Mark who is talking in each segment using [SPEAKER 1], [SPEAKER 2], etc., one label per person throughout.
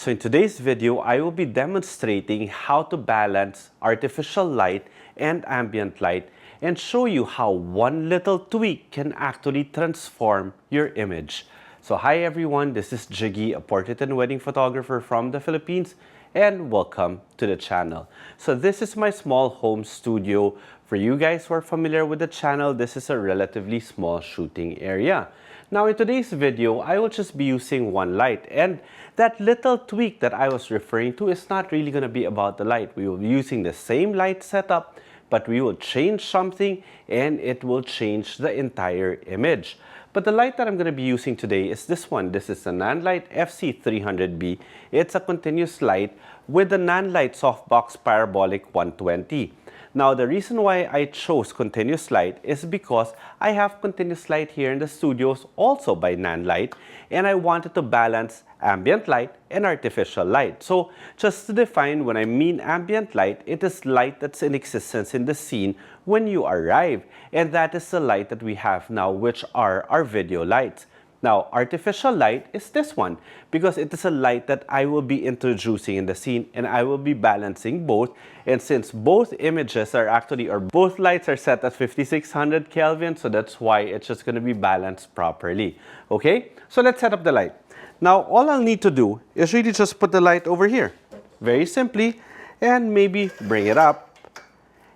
[SPEAKER 1] So in today's video, I will be demonstrating how to balance artificial light and ambient light and show you how one little tweak can actually transform your image. So hi everyone, this is Jiggie, a portrait and wedding photographer from the Philippines, and welcome to the channel. So this is my small home studio. For you guys who are familiar with the channel, this is a relatively small shooting area. Now in today's video, I will just be using one light, and that little tweak that I was referring to is not really going to be about the light. We will be using the same light setup, but we will change something and it will change the entire image. But the light that I'm going to be using today is this one. This is the Nanlite FC300B. It's a continuous light with the Nanlite softbox parabolic 120. Now, the reason why I chose continuous light is because I have continuous light here in the studios also by Nanlite, and I wanted to balance ambient light and artificial light. So just to define, when I mean ambient light, it is light that's in existence in the scene when you arrive, and that is the light that we have now, which are our video lights. Now, artificial light is this one because it is a light that I will be introducing in the scene, and I will be balancing both. And since both images are actually, or both lights are set at 5600 Kelvin, so that's why it's just going to be balanced properly. Okay, so let's set up the light. Now, all I'll need to do is really just put the light over here, very simply, and maybe bring it up.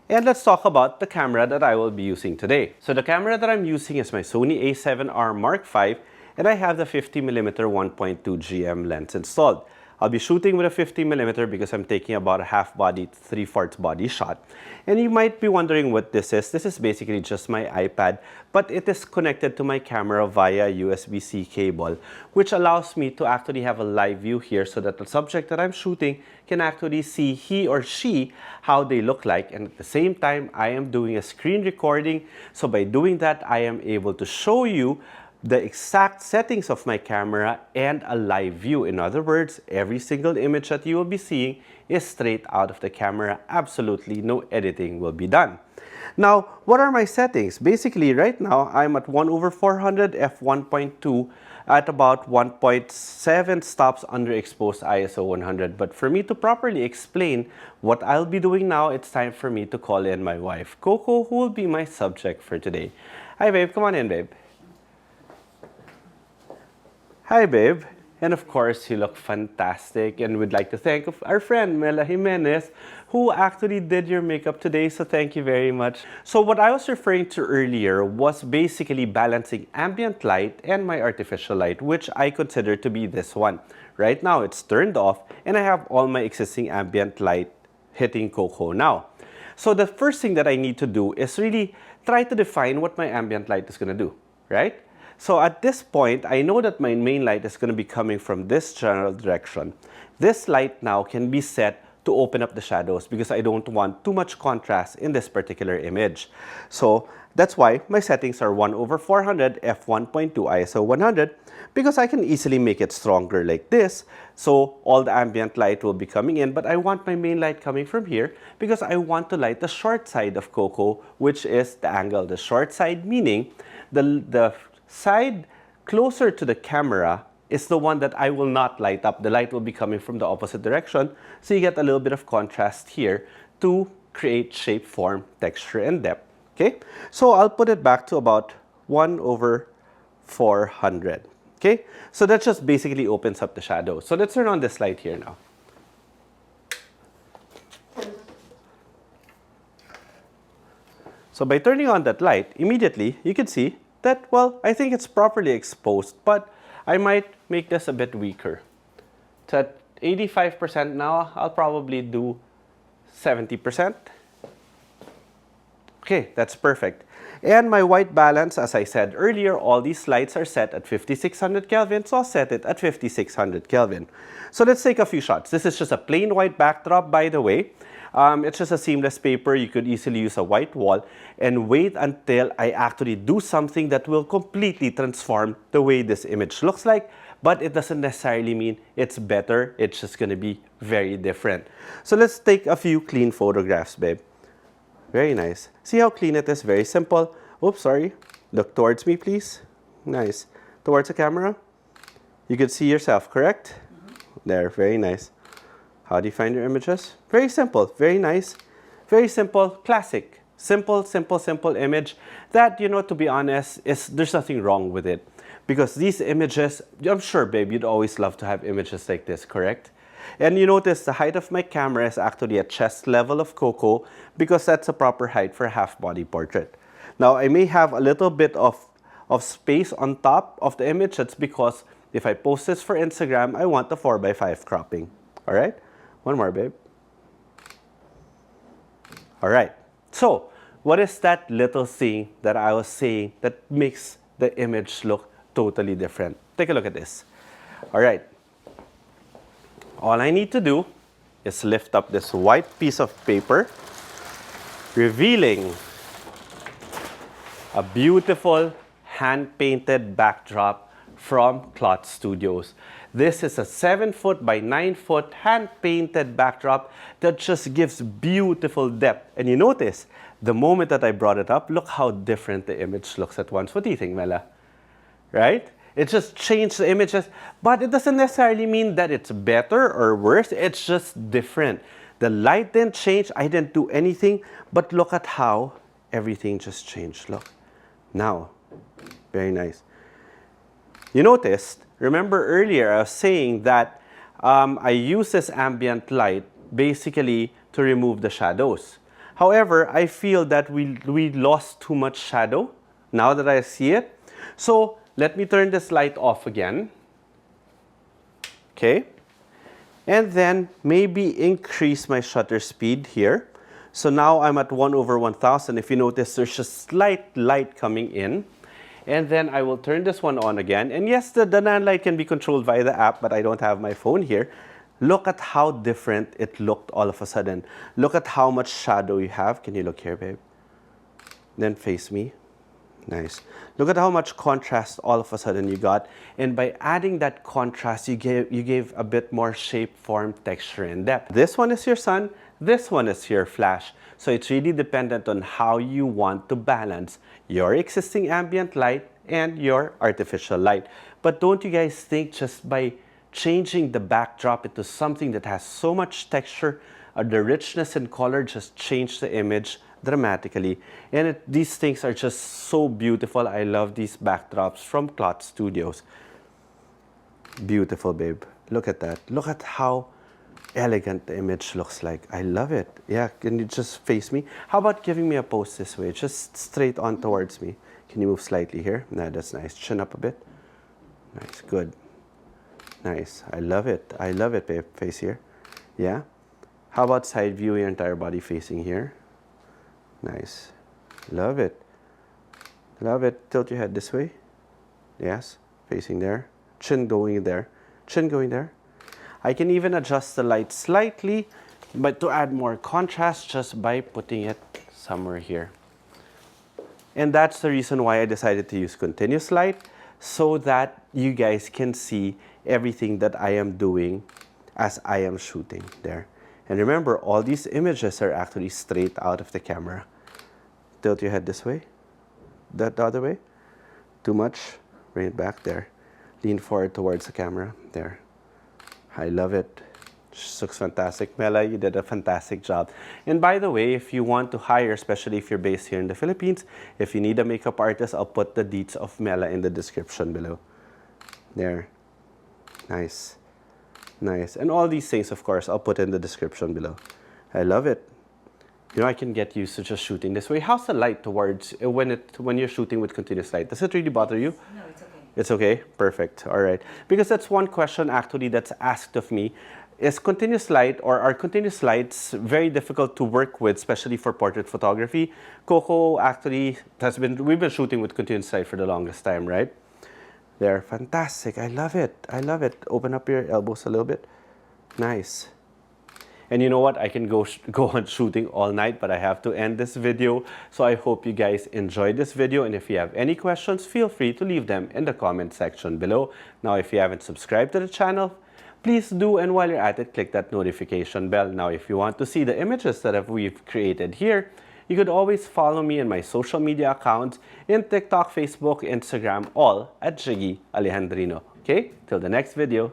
[SPEAKER 1] And let's talk about the camera that I will be using today. So the camera that I'm using is my Sony a7R Mark V, and I have the 50mm 1.2 GM lens installed. I'll be shooting with a 50mm because I'm taking about a half body to 3/4 body shot. And you might be wondering what this is. This is basically just my iPad, but it is connected to my camera via USB-C cable, which allows me to actually have a live view here so that the subject that I'm shooting can actually see he or she how they look like. And at the same time, I am doing a screen recording. So by doing that, I am able to show you the exact settings of my camera and a live view. In other words, every single image that you will be seeing is straight out of the camera. Absolutely no editing will be done. Now, what are my settings? Basically, right now, I'm at 1/400 f1.2 at about 1.7 stops underexposed ISO 100. But for me to properly explain what I'll be doing now, it's time for me to call in my wife, Coco, who will be my subject for today. Hi, babe. Come on in, babe. Hi, babe. And of course, you look fantastic, and we'd like to thank our friend Mela Jimenez, who actually did your makeup today, so thank you very much. So what I was referring to earlier was basically balancing ambient light and my artificial light, which I consider to be this one. Right now, it's turned off, and I have all my existing ambient light hitting Coco now. So the first thing that I need to do is really try to define what my ambient light is going to do, right? So at this point, I know that my main light is going to be coming from this general direction. This light now can be set to open up the shadows because I don't want too much contrast in this particular image. So that's why my settings are 1/400 f1.2 ISO 100, because I can easily make it stronger like this. So all the ambient light will be coming in, but I want my main light coming from here because I want to light the short side of Coco, which is the angle. The short side meaning the side closer to the camera is the one that I will not light up. The light will be coming from the opposite direction, so you get a little bit of contrast here to create shape, form, texture, and depth. Okay, so I'll put it back to about 1/400. Okay, so that just basically opens up the shadow. So let's turn on this light here now. So by turning on that light, immediately you can see that, well, I think it's properly exposed, but I might make this a bit weaker. It's at 85% now. I'll probably do 70%. Okay, that's perfect. And my white balance, as I said earlier, all these lights are set at 5600 Kelvin, so I'll set it at 5600 Kelvin. So let's take a few shots. This is just a plain white backdrop, by the way. It's just a seamless paper. You could easily use a white wall and wait until I actually do something that will completely transform the way this image looks like. But it doesn't necessarily mean it's better. It's just going to be very different. So let's take a few clean photographs, babe. Very nice. See how clean it is? Very simple. Oops, sorry. Look towards me, please. Nice. Towards the camera. You could see yourself, correct? There, very nice. How do you find your images? Very simple, very nice, very simple, classic. Simple, simple, simple image that, you know, to be honest, there's nothing wrong with it. Because these images, I'm sure, babe, you'd always love to have images like this, correct? And you notice the height of my camera is actually at chest level of Coco because that's a proper height for a half-body portrait. Now, I may have a little bit of space on top of the image. That's because if I post this for Instagram, I want the 4:5 cropping. All right? One more, babe. All right. So, what is that little thing that I was saying that makes the image look totally different? Take a look at this. All right. All I need to do is lift up this white piece of paper, revealing a beautiful hand-painted backdrop from Cloth Studios. This is a 7-foot by 9-foot hand-painted backdrop that just gives beautiful depth. And you notice, the moment that I brought it up, look how different the image looks at once. What do you think, Mela? Right? It just changed the images, but it doesn't necessarily mean that it's better or worse. It's just different. The light didn't change. I didn't do anything, but look at how everything just changed. Look. Now, very nice. You noticed, remember earlier I was saying that I use this ambient light basically to remove the shadows. However, I feel that we lost too much shadow now that I see it. So let me turn this light off again. Okay. And then maybe increase my shutter speed here. So now I'm at 1/1000. If you notice, there's just slight light coming in. And then I will turn this one on again. And yes, the Nanlite can be controlled via the app, but I don't have my phone here. Look at how different it looked all of a sudden. Look at how much shadow you have. Can you look here, babe? Then face me. Nice. Look at how much contrast all of a sudden you got. And by adding that contrast, you gave a bit more shape, form, texture, and depth. This one is your sun. This one is your flash. So it's really dependent on how you want to balance your existing ambient light and your artificial light. But don't you guys think just by changing the backdrop into something that has so much texture, the richness and color just change the image dramatically. And these things are just so beautiful. I love these backdrops from Cloth Studios. Beautiful, babe. Look at that. Look at how elegant the image looks like. I love it. Yeah, can you just face me? How about giving me a pose this way? Just straight on towards me. Can you move slightly here? Nah, that's nice. Chin up a bit. Nice, good. Nice. I love it. I love it, babe. Face here. Yeah. How about side view, your entire body facing here? Nice. Love it. Love it. Tilt your head this way. Yes. Facing there. Chin going there. Chin going there. I can even adjust the light slightly, but to add more contrast just by putting it somewhere here. And that's the reason why I decided to use continuous light, so that you guys can see everything that I am doing as I am shooting there. And remember, all these images are actually straight out of the camera. Tilt your head this way, the other way. Too much, bring it back there. Lean forward towards the camera, there. I love it. Just looks fantastic. Mela, you did a fantastic job. And by the way, if you want to hire, especially if you're based here in the Philippines, if you need a makeup artist, I'll put the deets of Mela in the description below. There. Nice. Nice. And all these things, of course, I'll put in the description below. I love it. You know, I can get used to just shooting this way. How's the light towards when you're shooting with continuous light? Does it really bother you?
[SPEAKER 2] No, it's okay.
[SPEAKER 1] It's okay? Perfect. All right. Because that's one question actually that's asked of me. Is continuous light, or are continuous lights very difficult to work with, especially for portrait photography? Coco actually we've been shooting with continuous light for the longest time, right? They're fantastic. I love it. I love it. Open up your elbows a little bit. Nice. And you know what? I can go on shooting all night, but I have to end this video. So I hope you guys enjoyed this video. And if you have any questions, feel free to leave them in the comment section below. Now, if you haven't subscribed to the channel, please do. And while you're at it, click that notification bell. Now, if you want to see the images that we've created here, you could always follow me in my social media accounts in TikTok, Facebook, Instagram, all at Jiggie Alejandrino. Okay? Till the next video.